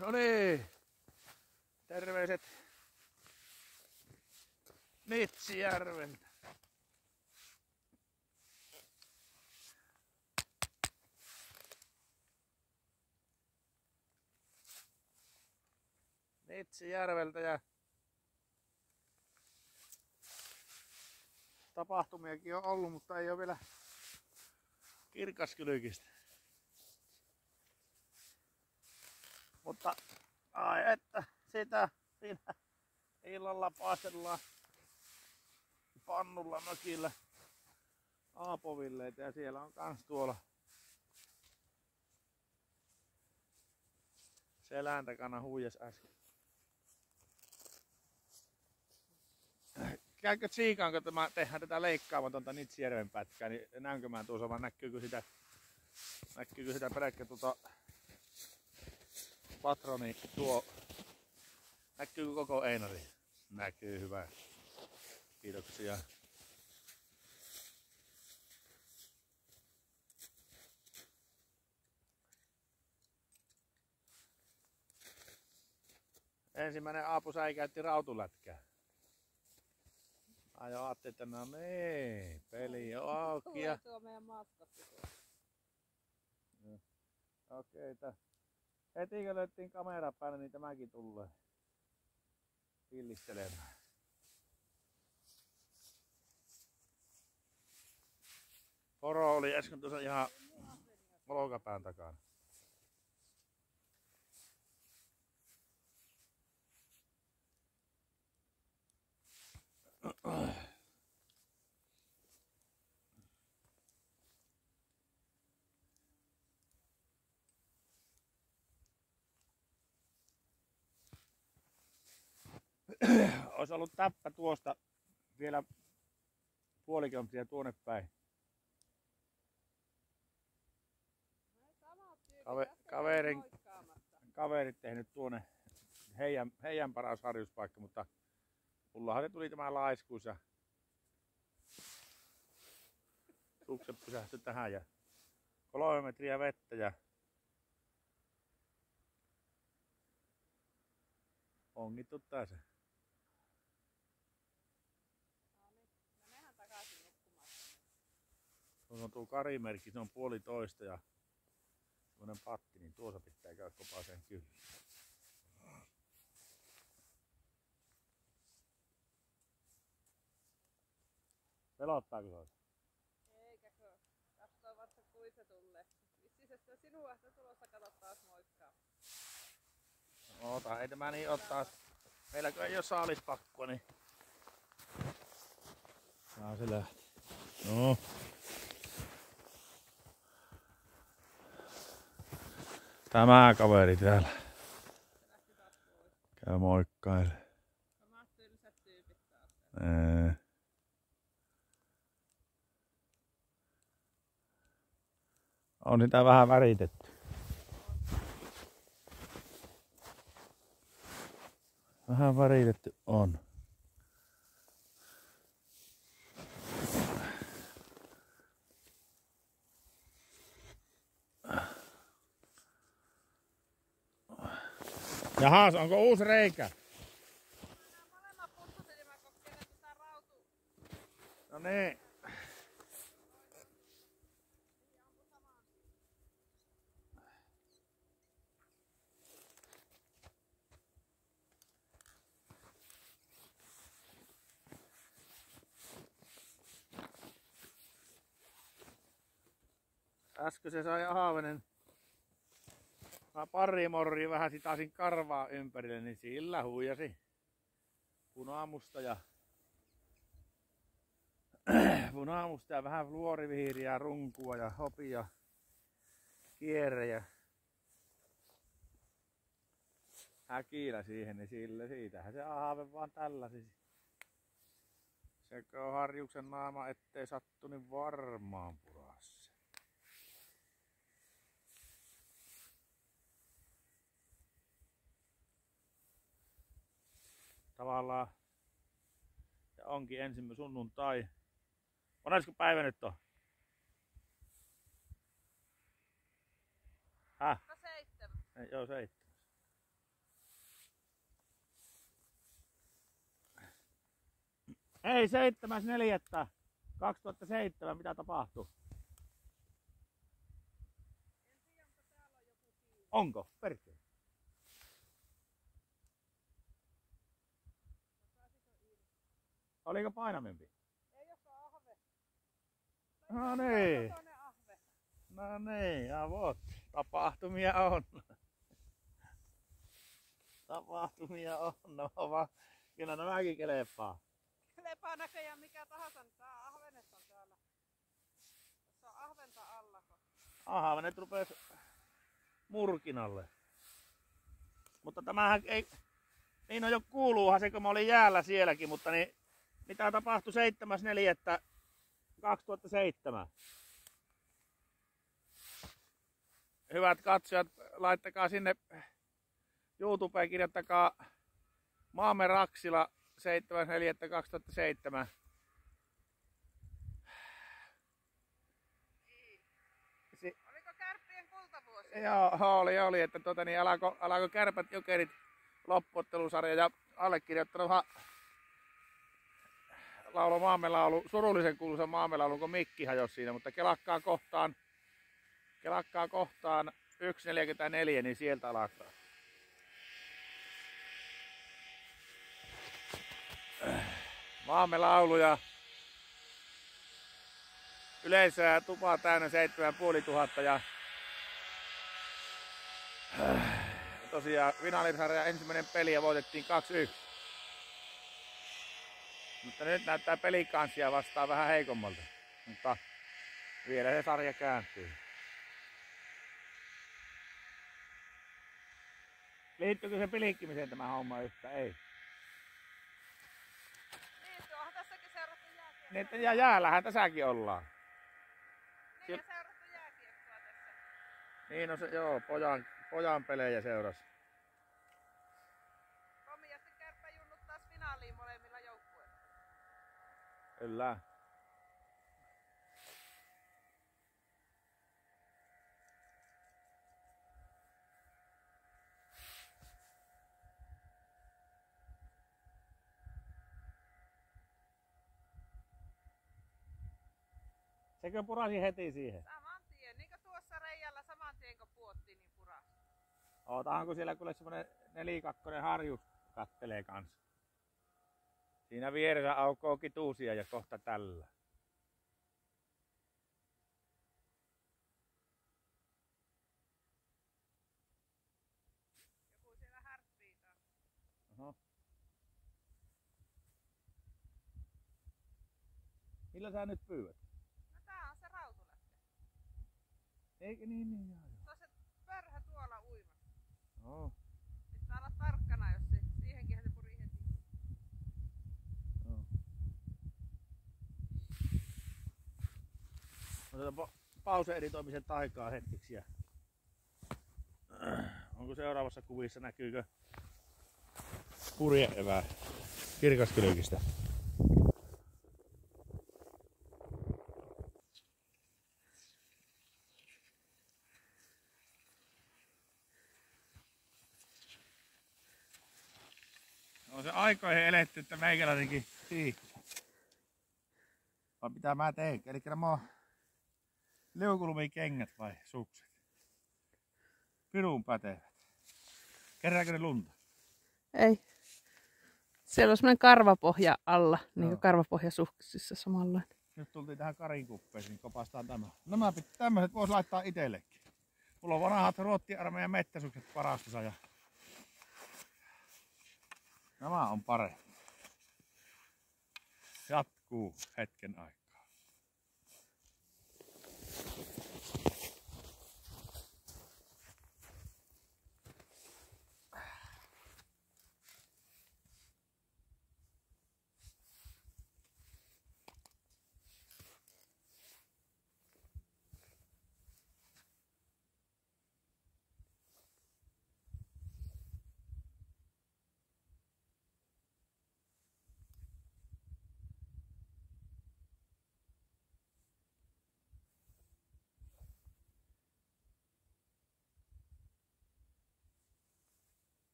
No niin. Terveiset Nitsijärveltä. Nitsijärveltä ja tapahtumiakin on ollut, mutta ei ole vielä Kirkaskylkistä. Mutta ai että sitä siinä illalla paistellaan pannulla mökillä aapovilleitä ja siellä on kans tuolla selän takana huijas äsken. Käykö tsiikaanko tämä tehdään tätä leikkaamatonta Nitsijärven pätkää, niin näynkö mä tuossa vai näkyykö sitä pelkkä patroni tuo, näkyykö koko Einari? Näkyy, hyvä. Kiitoksia. Ensimmäinen aapusäi käytti rautulätkää. Ai ajattelin, että no niin, peli on auki. Ja tuo meidän maskatti tuo. Okei, heti kun löyttiin kamera päälle, niin tämäkin tulee pillistelemään. Poro oli äsken tuossa ihan olkapään takana. Olisi ollut täppä tuosta vielä puoli kilometriä tuonne päin. Kaverit tehnyt tuonne heidän paras harjuspaikka, mutta mullahan se tuli tämä laiskuus ja sukset pysähtyi tähän ja 3 metriä vettä ja ongittu tässä. Tuossa on tuo karimerkki, se on 1,5 ja semmonen patti, niin tuossa pitää käydä kopaseen kyllä. Pelottaako se? Eikäkö? Tästä on vasta kuin se tulee. Vissiin sinua sitä tulossa kato taas moikkaa. Oota, ei tämä niin ottaa. Meilläkö ei oo saalispakkoa, niin saa se lähti. No. Tämä kaveri täällä käy moikkaille. Samat tylsät tyypit taas. On sitä vähän väritetty. Vähän väritetty on. Jahas, onko uusi reikä? Molemmat putsutin ja mä kokkelen tätä rautua. No niin. Äsken se sai Ahavenen parimorri vähän sitaasin karvaa ympärille, niin sillä huijasi punaamusta ja vähän fluorivihriä, runkua ja hopia, kierre ja häkillä siihen, niin siitähän se ahave vaan tällaisi. Sekö on harjuksen naama, ettei sattu, niin varmaan purassa. Tavallaan ja onkin ensimmäinen sunnuntai. Monesko päivä nyt on? Häh? 7. Joo, 7. Ei, 7.4.2007, mitä tapahtui? Onko? Perkele. Oliko painavempi? Ei jos on ahve. No niin. Ahve. No niin, avot. Tapahtumia on. Tapahtumia on. No vaan. Kyllä nämäkin kelepaa. Kelepaa näköjään mikä tahansa, niin tää ahvenet on täällä. Tässä on ahventa alla. Ahvenet rupes murkinalle. Mutta tämähän ei... Niin no jo kuuluuhan se, kun mä olin jäällä sielläkin, mutta niin... Mitä tapahtui 7.4.2007? Hyvät katsojat, laittakaa sinne YouTubeen, kirjoittakaa Maamme Raksila 7.4.2007. Oliko Kärppien kultavuosi? Joo, oli, että niin alako Kärpät Jokerit loppuottelusarja ja allekirjoittanuthan laulo Maamme laulu, surullisen kuuluisa Maamme laulu, kun mikki hajosi siinä, mutta kelakkaa kohtaan 1.44, niin sieltä alkaa. Maamme laulu ja yleisöä tupaa täynnä 7500 ja tosiaan finaalisarjan ensimmäinen peli ja voitettiin 2-1. Mutta nyt näyttää pelikanssia vastaan vähän heikommalta, mutta vielä se sarja kääntyy. Liittyykö se pilikkimiseen tämä homma yhtä? Ei. Niin, tuohan tässäkin seurattu jääkiekkoa. Niin, ja jäällähän tässäkin ollaan. Niin, ja seurattu jääkiekkoa tässä. Niin, no se, joo, pojan pelejä seurasi. Komiasti Kärppäjunnut taas finaaliin molemmilla joukkueilla. Kyllä. Sekö purasi heti siihen? Saman tien, niin kuin tuossa reijällä saman tien kun puottiin, niin purasi. Ootaanko siellä kuule semmonen 4-2 harjus kattelee kanssa. Siinä vieressä aukoo kituusia ja kohta tällä. Joku siellä härppii taas. Oho. Millä sä nyt pyydät? No tää on se rautulähde. Eikö niin joo. Se on se pörhö tuolla uimassa. No. Pitää olla tarkkana, jos se, siihenkinhän se puri heti. No. Otetaan pause editoimisen taikaa hetkeksi. Ja... Onko seuraavassa kuvissa näkyykö purjeevää kirkaskylkistä? On se aikoihin eletty, että meikäläinenkin siihtyy. Vai mitä mä teen? Eli nämä on liukulumikengät vai sukset? Pirun pätevät. Kerääkö ne lunta? Ei. Siellä on semmoinen karvapohja alla, niin Joo. kuin karvapohjasuksissa samanlainen. Nyt tultiin tähän karinkuppeisiin, kopastaan tämä. Nämä tämmöiset vois laittaa itsellekin. Mulla on vanhat Ruotsi-armeijan mettäsukset varastossa ja nämä on parempi. Jatkuu hetken aikaa.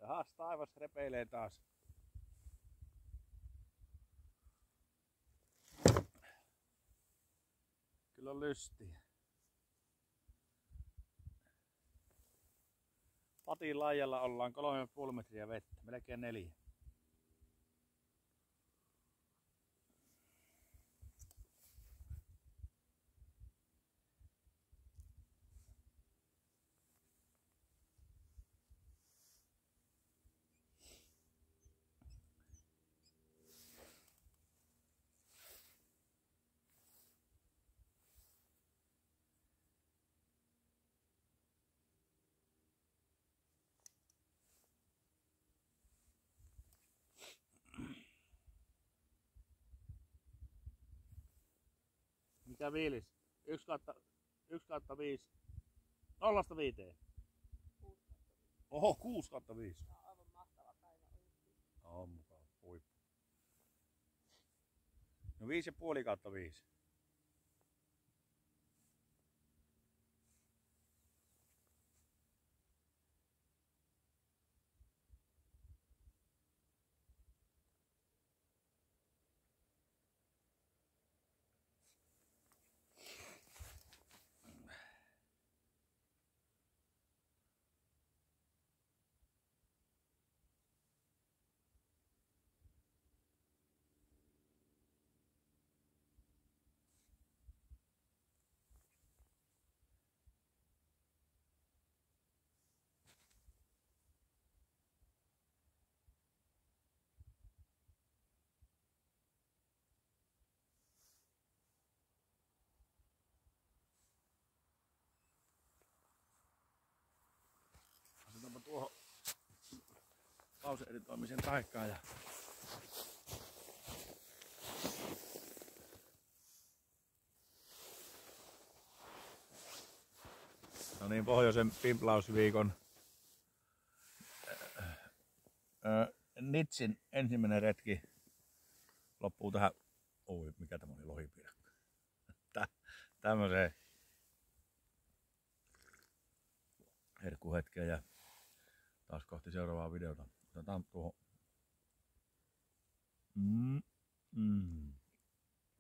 Taas taivas repeilee taas. Kyllä on lystiä. Patin laajalla ollaan 3,5 metriä vettä, melkein 4. Mikä viilis? 1/5. 0-5. Oho, 6/5. Tämä on aivan mahtava päivä ollut. On mukava. Huippu. No 5,5/5. Asetaanpa tuohon pauseeditoimisen paikkaan ja no niin, pohjoisen pimplausviikon Nitsin ensimmäinen retki loppuu tähän. Oi, mikä tämä oli, lohipiirakka. Tämmöiseen herkkuhetkeen ja taas kohti seuraavaa videota. Otetaan tuohon.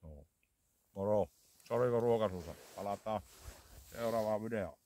No. Moro. Sori kun ruokasuussa. Palataan seuraavaan videoon.